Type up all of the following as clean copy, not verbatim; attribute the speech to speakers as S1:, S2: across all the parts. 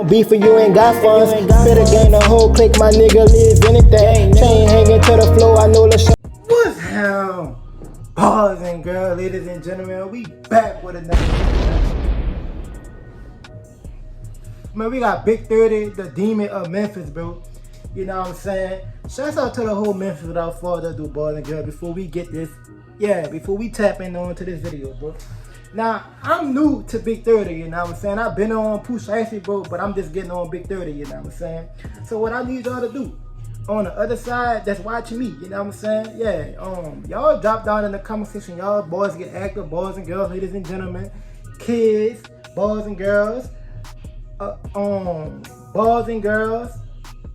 S1: Beef for you ain't got funds. Better gain the whole clique, my nigga live anything. Chain hanging to the floor, I know the shit. What's hell? Boys and girls, ladies and gentlemen, we back with another video. Man, we got BIG30, the demon of Memphis, bro. You know what I'm saying? Shouts out to the whole Memphis without further ado, boys and girls, before we get this, before we tap in on to this video, bro. Now, I'm new to BIG30, you know what I'm saying? I've been on Push Icy, bro, but I'm just getting on BIG30, you know what I'm saying? So what I need y'all to do, on the other side that's watching me, you know what I'm saying? Y'all drop down in the comment section. Y'all boys get active, boys and girls, ladies and gentlemen, kids, boys and girls,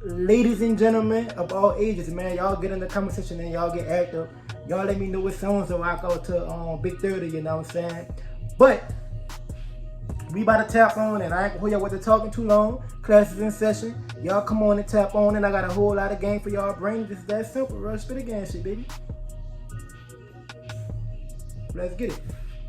S1: ladies and gentlemen of all ages, man. Y'all get in the comment section and y'all get active. Y'all let me know what songs to rock out to BIG30, you know what I'm saying? But we about to tap on, and I ain't gonna hold y'all with the talking too long. Class is in session. Y'all come on and tap on, and I got a whole lot of game for y'all bring. This is that simple. Rush for the game shit, baby. Let's get it.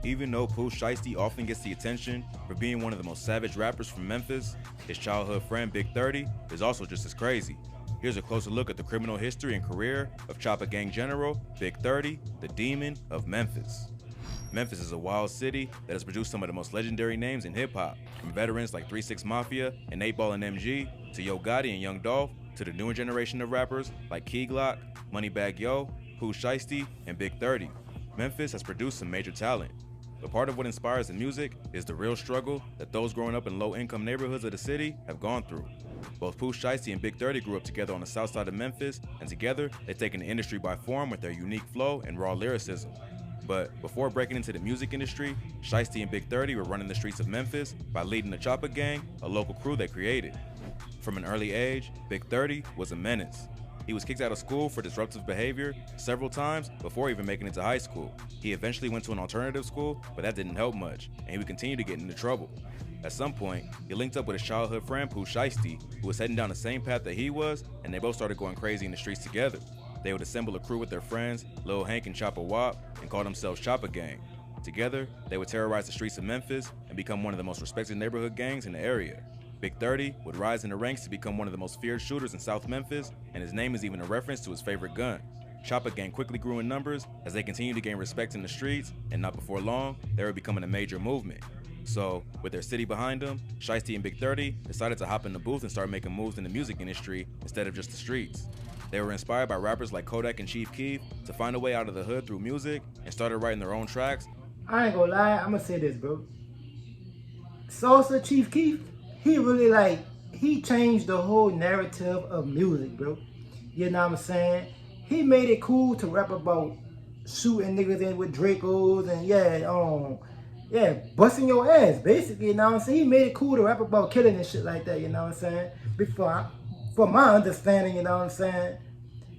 S2: Even though Pooh Shiesty often gets the attention for being one of the most savage rappers from Memphis, his childhood friend BIG30 is also just as crazy. Here's a closer look at the criminal history and career of Choppa gang general BIG30, the demon of Memphis. Memphis is a wild city that has produced some of the most legendary names in hip-hop, from veterans like 3 6 Mafia and 8 Ball and MG, to Yo Gotti and Young Dolph, to the newer generation of rappers like Key Glock, Moneybagg Yo, Pooh Shiesty, and BIG30. Memphis has produced some major talent. But part of what inspires the music is the real struggle that those growing up in low-income neighborhoods of the city have gone through. Both Pooh Shiesty and BIG30 grew up together on the south side of Memphis, and together they've taken the industry by storm with their unique flow and raw lyricism. But before breaking into the music industry, Shiesty and BIG30 were running the streets of Memphis by leading the Choppa gang, a local crew they created. From an early age, BIG30 was a menace. He was kicked out of school for disruptive behavior several times before even making it to high school. He eventually went to an alternative school, but that didn't help much, and he would continue to get into trouble. At some point, he linked up with his childhood friend Pooh Shiesty, who was heading down the same path that he was, and they both started going crazy in the streets together. They would assemble a crew with their friends, Lil Hank and Choppa Wop, and call themselves Choppa Gang. Together, they would terrorize the streets of Memphis and become one of the most respected neighborhood gangs in the area. BIG30 would rise in the ranks to become one of the most feared shooters in South Memphis, and his name is even a reference to his favorite gun. Choppa Gang quickly grew in numbers as they continued to gain respect in the streets, and not before long, they were becoming a major movement. So, with their city behind them, Shiesty and BIG30 decided to hop in the booth and start making moves in the music industry instead of just the streets. They were inspired by rappers like Kodak and Chief Keef to find a way out of the hood through music and started writing their own tracks.
S1: I ain't gonna lie, I'm gonna say this, bro. Salsa Chief Keef, he really he changed the whole narrative of music, bro. You know what I'm saying? He made it cool to rap about shooting niggas in with Dracos and busting your ass, basically, you know what I'm saying? He made it cool to rap about killing and shit like that, you know what I'm saying? From my understanding, you know what I'm saying,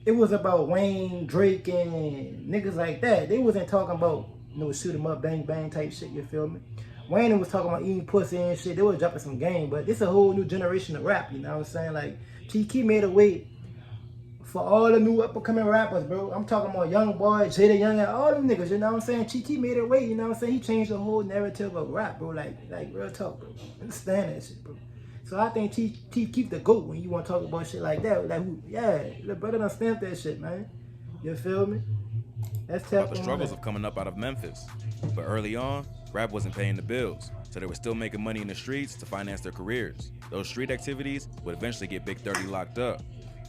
S1: it was about Wayne, Drake, and niggas like that. They wasn't talking about, shoot 'em up, bang, bang type shit, you feel me? Wayne was talking about eating pussy and shit. They was dropping some game, but this a whole new generation of rap, you know what I'm saying? Like, Key made a way for all the new up-and-coming rappers, bro. I'm talking about Young Boy, Jada Young, and all them niggas, you know what I'm saying? Key made a way, you know what I'm saying? He changed the whole narrative of rap, bro. Like real talk, bro. Understand that shit, bro. So I think keep the GOAT when you want to talk about shit like that. The brother done stamped that shit, man. You feel me? That's tough.
S2: About the struggles of coming up out of Memphis. But early on, rap wasn't paying the bills, so they were still making money in the streets to finance their careers. Those street activities would eventually get BIG30 locked up.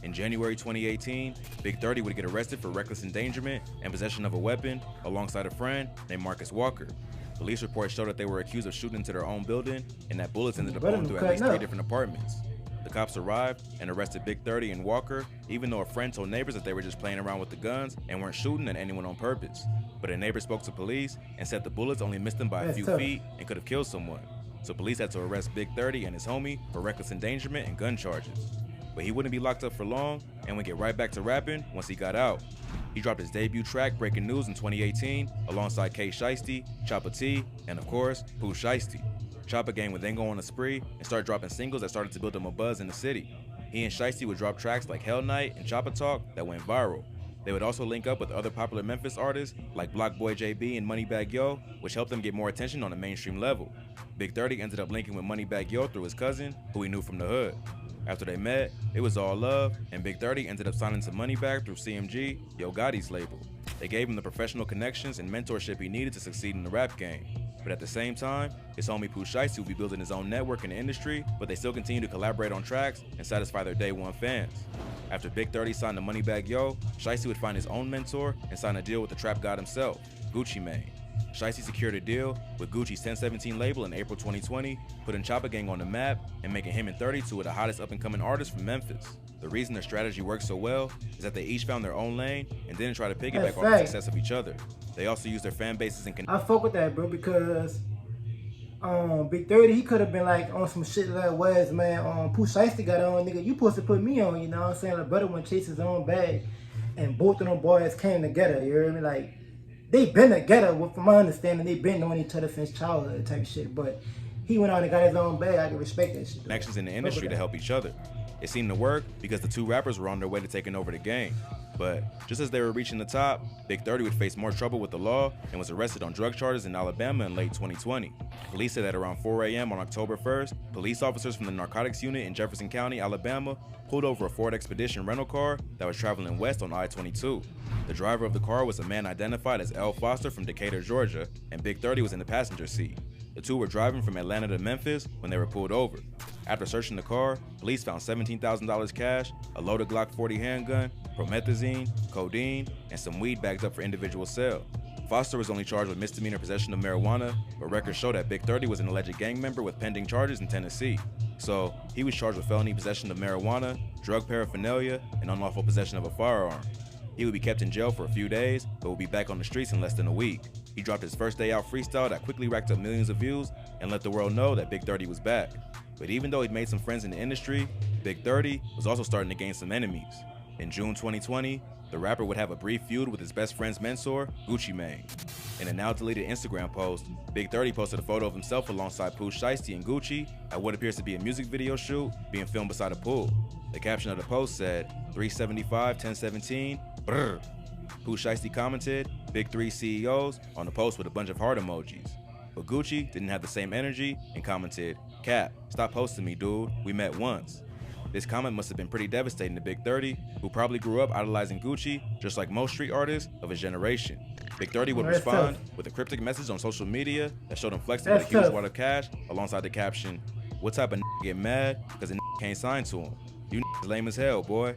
S2: In January 2018, BIG30 would get arrested for reckless endangerment and possession of a weapon alongside a friend named Marcus Walker. Police reports show that they were accused of shooting into their own building and that bullets ended up going through at least 3 different apartments. The cops arrived and arrested BIG30 and Walker, even though a friend told neighbors that they were just playing around with the guns and weren't shooting at anyone on purpose. But a neighbor spoke to police and said the bullets only missed them by a few feet and could have killed someone. So police had to arrest BIG30 and his homie for reckless endangerment and gun charges. But he wouldn't be locked up for long and would get right back to rapping once he got out. He dropped his debut track, Breaking News, in 2018, alongside K Shiesty, Choppa T, and of course, Pooh Shiesty. Choppa Gang would then go on a spree and start dropping singles that started to build him a buzz in the city. He and Shiesty would drop tracks like Hell Night and Choppa Talk that went viral. They would also link up with other popular Memphis artists like Block Boy JB and Moneybagg Yo, which helped them get more attention on a mainstream level. BIG30 ended up linking with Moneybagg Yo through his cousin, who he knew from the hood. After they met, it was all love, and BIG30 ended up signing to Moneybagg through CMG, Yo Gotti's label. They gave him the professional connections and mentorship he needed to succeed in the rap game. But at the same time, his homie Pooh Shiesty would be building his own network in the industry, but they still continue to collaborate on tracks and satisfy their day one fans. After BIG30 signed to Moneybagg Yo, Shiesty would find his own mentor and sign a deal with the trap god himself, Gucci Mane. Shiesty secured a deal with Gucci's 1017 label in April 2020, putting Choppa Gang on the map and making him and 30 two of the hottest up-and-coming artists from Memphis. The reason their strategy worked so well is that they each found their own lane and didn't try to piggyback off the success of each other. They also used their fan bases and
S1: I fuck with that, bro, because BIG30, he could have been like on some shit that was, man, Pooh Shiesty got on, nigga, you supposed to put me on, you know what I'm saying? Like, brother one chased his own bag, and both of them boys came together, you hear me? Like, they been together, from my understanding, they been knowing each other since childhood type shit, but he went out and got his own bag. I can respect that shit.
S2: Connections in the industry to help each other. It seemed to work because the two rappers were on their way to taking over the game. But just as they were reaching the top, BIG30 would face more trouble with the law and was arrested on drug charges in Alabama in late 2020. Police said that around 4 a.m. on October 1st, police officers from the narcotics unit in Jefferson County, Alabama, pulled over a Ford Expedition rental car that was traveling west on I-22. The driver of the car was a man identified as L. Foster from Decatur, Georgia, and BIG30 was in the passenger seat. The two were driving from Atlanta to Memphis when they were pulled over. After searching the car, police found $17,000 cash, a loaded Glock 40 handgun, promethazine, codeine, and some weed bagged up for individual sale. Foster was only charged with misdemeanor possession of marijuana, but records show that BIG30 was an alleged gang member with pending charges in Tennessee. So, he was charged with felony possession of marijuana, drug paraphernalia, and unlawful possession of a firearm. He would be kept in jail for a few days, but would be back on the streets in less than a week. He dropped his first day out freestyle that quickly racked up millions of views and let the world know that BIG30 was back. But even though he'd made some friends in the industry, BIG30 was also starting to gain some enemies. In June 2020, the rapper would have a brief feud with his best friend's mentor, Gucci Mane. In a now-deleted Instagram post, BIG30 posted a photo of himself alongside Pooh Shiesty and Gucci at what appears to be a music video shoot being filmed beside a pool. The caption of the post said, 375, 1017, brr. Pooh Shiesty commented, Big 3 CEOs, on the post with a bunch of heart emojis. But Gucci didn't have the same energy and commented, Cap, stop posting me, dude, we met once. This comment must have been pretty devastating to BIG30, who probably grew up idolizing Gucci, just like most street artists of his generation. BIG30 would respond with a cryptic message on social media that showed him flexing with a huge wad of cash alongside the caption, what type of get mad because a can't sign to him? You lame as hell, boy.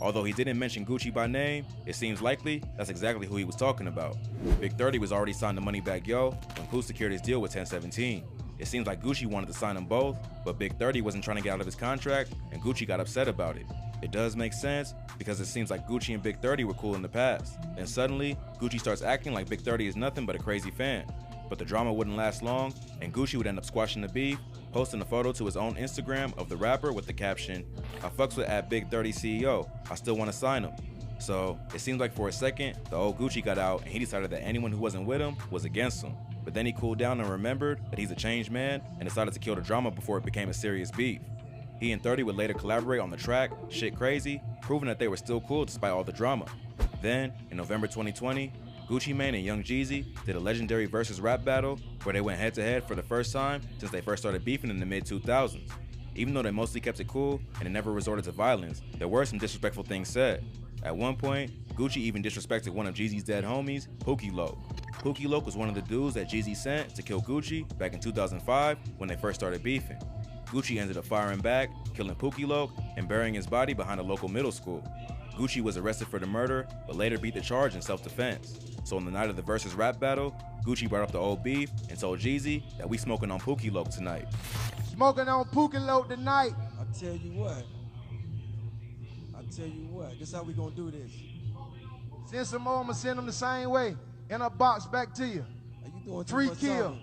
S2: Although he didn't mention Gucci by name, it seems likely that's exactly who he was talking about. BIG30 was already signed to Moneybagg Yo when Pooh secured his deal with 1017. It seems like Gucci wanted to sign them both, but BIG30 wasn't trying to get out of his contract, and Gucci got upset about it. It does make sense, because it seems like Gucci and BIG30 were cool in the past. Then suddenly, Gucci starts acting like BIG30 is nothing but a crazy fan. But the drama wouldn't last long, and Gucci would end up squashing the beef, posting a photo to his own Instagram of the rapper with the caption, I fucks with @BIG30 CEO, I still want to sign him. So, it seems like for a second, the old Gucci got out and he decided that anyone who wasn't with him was against him. But then he cooled down and remembered that he's a changed man and decided to kill the drama before it became a serious beef. He and 30 would later collaborate on the track, Shit Crazy, proving that they were still cool despite all the drama. Then, in November 2020, Gucci Mane and Young Jeezy did a legendary versus rap battle where they went head-to-head for the first time since they first started beefing in the mid-2000s. Even though they mostly kept it cool and it never resorted to violence, there were some disrespectful things said. At one point, Gucci even disrespected one of Jeezy's dead homies, Pookie Loc. Pookie Loc was one of the dudes that Jeezy sent to kill Gucci back in 2005 when they first started beefing. Gucci ended up firing back, killing Pookie Loc, and burying his body behind a local middle school. Gucci was arrested for the murder, but later beat the charge in self-defense. So on the night of the versus rap battle, Gucci brought up the old beef and told Jeezy that we smoking on Pookie Loc tonight.
S3: Smoking on Pookie Loc tonight.
S4: I tell you what, this how we gonna do this.
S3: Send some more, I'ma send them the same way. In a box back to you.
S4: Are you doing
S3: Free kill.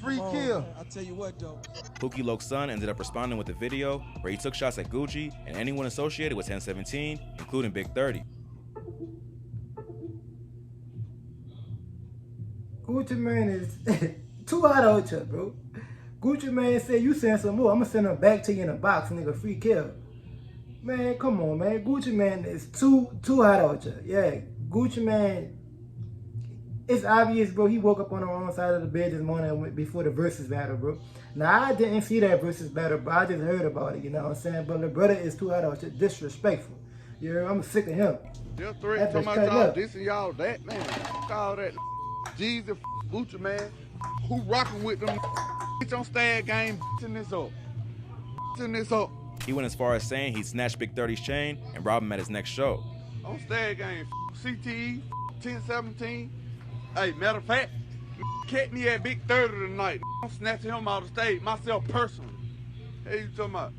S3: Free kill.
S4: Man. I tell you what though.
S2: Pookie Loc's son ended up responding with a video where he took shots at Gucci and anyone associated with 1017, including BIG30.
S1: Gucci Mane is too hot out here, bro. Gucci Mane said, you send some more, I'ma send them back to you in a box, nigga, free kill. Man, come on, man. Gucci Man is too hot out here. Yeah, Gucci Man. It's obvious, bro. He woke up on the wrong side of the bed this morning before the versus battle, bro. Now I didn't see that versus battle, but I just heard about it. You know what I'm saying? But the brother is too hot out here, disrespectful. You know, I'm sick of him.
S5: Them three,
S1: That
S5: so
S1: bitch
S5: much
S1: cut
S5: y'all
S1: up.
S5: dissing y'all that, man. Fuck all that. Jesus, Gucci, man. Who rocking with them? Bitch on Stag game, bitching this up. Bitching this up.
S2: He went as far as saying he'd snatch Big 30's chain and rob him at his next show.
S5: On Stag game, CTE, 1017. Hey, matter of fact, catch me at Big 30 tonight. I'm snatching him out of stage, myself personally. Hey, you talking about?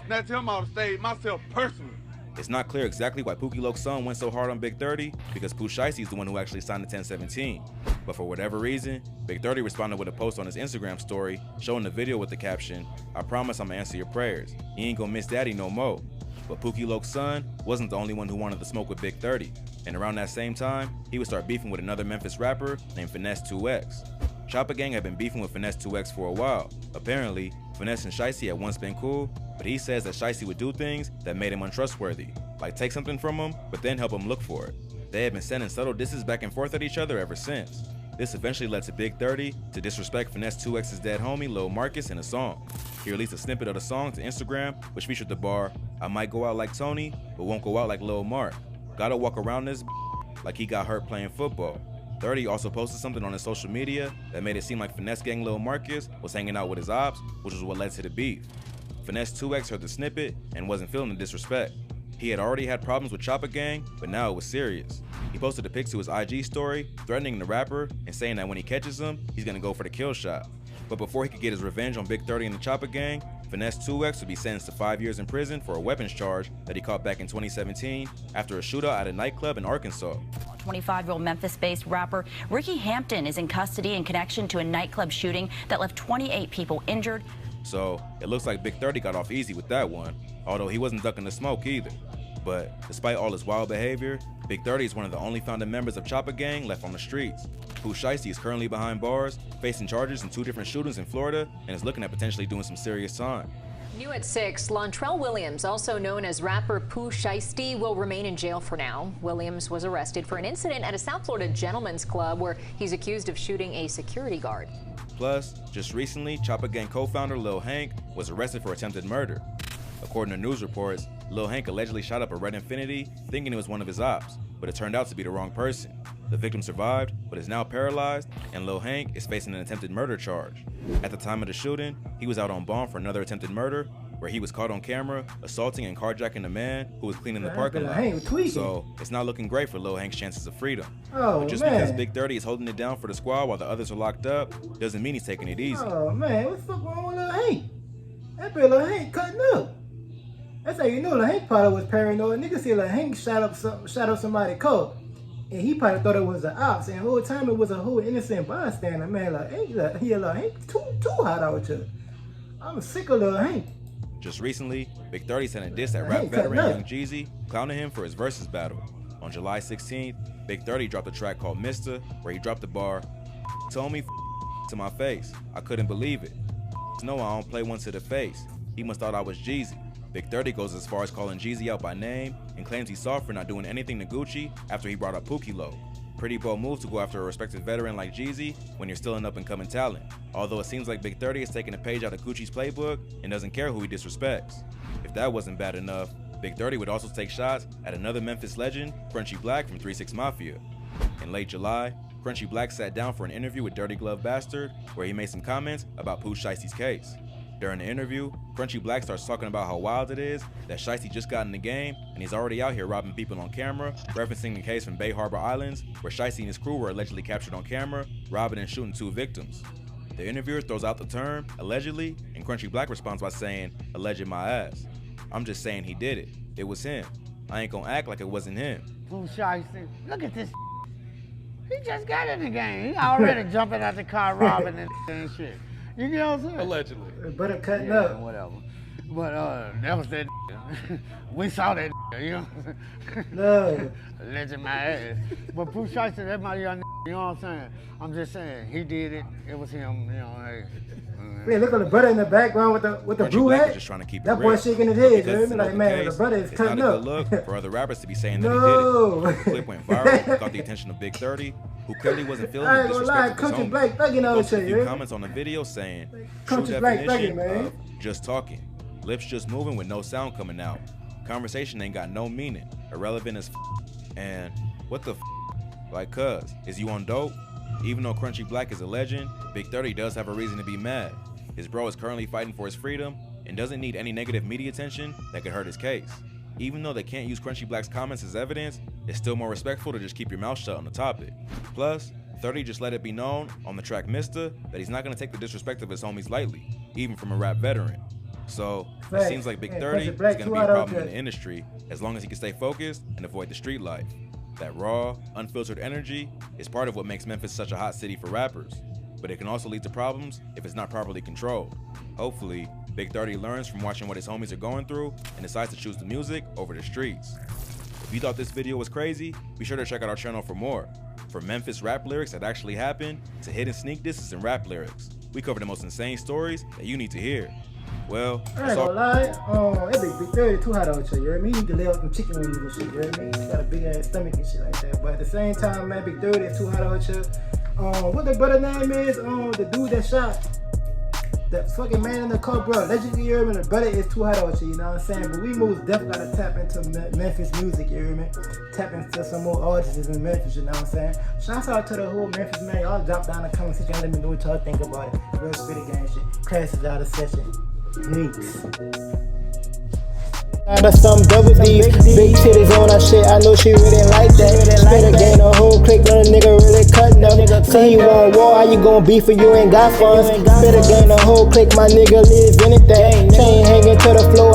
S5: Snatch him out of stage, myself personally.
S2: It's not clear exactly why Pookie Loke's son went so hard on Big 30 because Pooh Shiesty is the one who actually signed the 1017. But for whatever reason, Big 30 responded with a post on his Instagram story showing the video with the caption, "I promise I'ma answer your prayers. You ain't gonna miss daddy no more." But Pookie Loke's son wasn't the only one who wanted to smoke with Big 30. And around that same time, he would start beefing with another Memphis rapper named Finesse 2X. Choppa Gang had been beefing with Finesse 2X for a while. Apparently, Finesse and Shiesty had once been cool, but he says that Shiesty would do things that made him untrustworthy, like take something from him, but then help him look for it. They had been sending subtle disses back and forth at each other ever since. This eventually led to Big 30 to disrespect Finesse 2X's dead homie Lil Marcus in a song. He released a snippet of the song to Instagram, which featured the bar, "I might go out like Tony, but won't go out like Lil Mark. Gotta walk around this like he got hurt playing football." 30 also posted something on his social media that made it seem like Finesse Gang Lil Marcus was hanging out with his ops, which was what led to the beef. Finesse 2X heard the snippet and wasn't feeling the disrespect. He had already had problems with Choppa Gang, but now it was serious. He posted a pic to his IG story, threatening the rapper and saying that when he catches him, he's gonna go for the kill shot. But before he could get his revenge on Big 30 and the Choppa Gang, Finesse 2X would be sentenced to 5 years in prison for a weapons charge that he caught back in 2017 after a shootout at a nightclub in Arkansas.
S6: 25-year-old Memphis-based rapper Ricky Hampton is in custody in connection to a nightclub shooting that left 28 people injured.
S2: So it looks like Big 30 got off easy with that one, although he wasn't ducking the smoke either. But despite all his wild behavior, Big 30 is one of the only founding members of Choppa Gang left on the streets. Pooh Shiesty is currently behind bars, facing charges in 2 different shootings in Florida, and is looking at potentially doing some serious time.
S7: New at 6, Lontrell Williams, also known as rapper Pooh Shiesty, will remain in jail for now. Williams was arrested for an incident at a South Florida gentleman's club where he's accused of shooting a security guard.
S2: Plus, just recently, Choppa Gang co-founder Lil Hank was arrested for attempted murder. According to news reports, Lil Hank allegedly shot up a red Infiniti thinking it was one of his ops, but it turned out to be the wrong person. The victim survived, but is now paralyzed, and Lil Hank is facing an attempted murder charge. At the time of the shooting, he was out on bond for another attempted murder, where he was caught on camera assaulting and carjacking a man who was cleaning the parking lot. So it's not looking great for Lil Hank's chances of freedom. But just because Big 30 is holding it down for the squad while the others are locked up, doesn't mean he's taking it easy.
S1: Oh man, what the fuck wrong with Lil Hank? That bitch Lil Hank cutting up. That's how you know Lil Hank probably was paranoid. Nigga said Lil Hank shot up somebody's car. And he probably thought it was an ops, and the whole time it was a whole innocent bystander. Man, Lil Hank too hot out here. I'm sick of Lil Hank.
S2: Just recently, Big 30 sent a diss at rap veteran Young Jeezy, clowning him for his versus battle. On July 16th, Big 30 dropped a track called Mister, where he dropped the bar, "Told me to my face. I couldn't believe it. No, I don't play one to the face. He must thought I was Jeezy." Big 30 goes as far as calling Jeezy out by name and claims he's soft for not doing anything to Gucci after he brought up Pookie Loke. Pretty bold move to go after a respected veteran like Jeezy when you're still an up-and-coming talent. Although it seems like Big 30 is taking a page out of Gucci's playbook and doesn't care who he disrespects. If that wasn't bad enough, Big 30 would also take shots at another Memphis legend, Crunchy Black from 3 6 Mafia. In late July, Crunchy Black sat down for an interview with Dirty Glove Bastard, where he made some comments about Pooh Shiesty's case. During the interview, Crunchy Black starts talking about how wild it is that Shiesty just got in the game and he's already out here robbing people on camera, referencing the case from Bay Harbor Islands where Shiesty and his crew were allegedly captured on camera, robbing and shooting 2 victims. The interviewer throws out the term, allegedly, and Crunchy Black responds by saying, "Alleged my ass. I'm just saying he did it. It was him. I ain't gonna act like it wasn't him."
S8: Pooh Shiesty, look at this. He just got in the game. He already jumping out the car robbing and shit. You get what I'm saying?
S4: Allegedly.
S1: But it cutting up.
S8: Whatever. But that was that. We saw that. You know.
S1: No.
S8: Alleged my ass. But Pooh Shiesty, that's my young. You know what I'm saying? I'm just saying, he did it. It was him, you know, hey.
S1: Yeah, look at the brother in the background with the
S2: Crunchy
S1: blue
S2: Black
S1: hat.
S2: is just trying to keep it
S1: That boy
S2: real.
S1: shaking his
S2: But
S1: head,
S2: because
S1: you hear
S2: it's
S1: me?
S2: not
S1: Like,
S2: the
S1: man,
S2: case,
S1: the brother is
S2: it's not
S1: cutting
S2: a
S1: up.
S2: good look for other rappers to be saying that
S1: No.
S2: he did it. The clip went viral, got the attention of Big 30, who clearly wasn't feeling
S1: I
S2: the
S1: ain't gonna lie,
S2: disrespect of his
S1: Country
S2: homie.
S1: Black thugging
S2: He
S1: on
S2: posted a
S1: shit,
S2: few
S1: yeah?
S2: comments on the video saying, true
S1: Country Black
S2: definition
S1: thugging, man.
S2: of just talking. Lips just moving with no sound coming out. Conversation ain't got no meaning. Irrelevant as and what the like, cuz, is you on dope? Even though Crunchy Black is a legend, Big 30 does have a reason to be mad. His bro is currently fighting for his freedom and doesn't need any negative media attention that could hurt his case. Even though they can't use Crunchy Black's comments as evidence, it's still more respectful to just keep your mouth shut on the topic. Plus, 30 just let it be known on the track Mr. that he's not gonna take the disrespect of his homies lightly, even from a rap veteran. So, it seems like Big 30 is gonna be a problem in the industry as long as he can stay focused and avoid the street life. That raw, unfiltered energy is part of what makes Memphis such a hot city for rappers, but it can also lead to problems if it's not properly controlled. Hopefully, Big 30 learns from watching what his homies are going through and decides to choose the music over the streets. If you thought this video was crazy, be sure to check out our channel for more. From Memphis rap lyrics that actually happened to hidden sneak disses and rap lyrics, we cover the most insane stories that you need to hear. Well,
S1: I ain't gonna lie, that Big 30 too hot out here, you hear me? He need to lay out them chicken wings and shit, you hear me? He got a big ass stomach and shit like that. But at the same time, man, Big 30 is too hot out here. What the brother name is? The dude that shot that fucking man in the car, bro. Legendary, you hear me? The brother is too hot out here, you know what I'm saying? But we most definitely gotta tap into Memphis music, you hear me? Tap into some more artists in Memphis, you know what I'm saying? Shouts out to the whole Memphis, man. Y'all drop down in the comment section and let me know what y'all think about it. Real spitty gang shit. Class is out of session. Peace. That's some double D, big titties on her shit. I know she really like that. Better gain a whole click, little nigga really cutting up. Say you want war, how you gon' beef if you ain't got funds? Better gain a whole click, my nigga live anything. Chain hanging to the floor.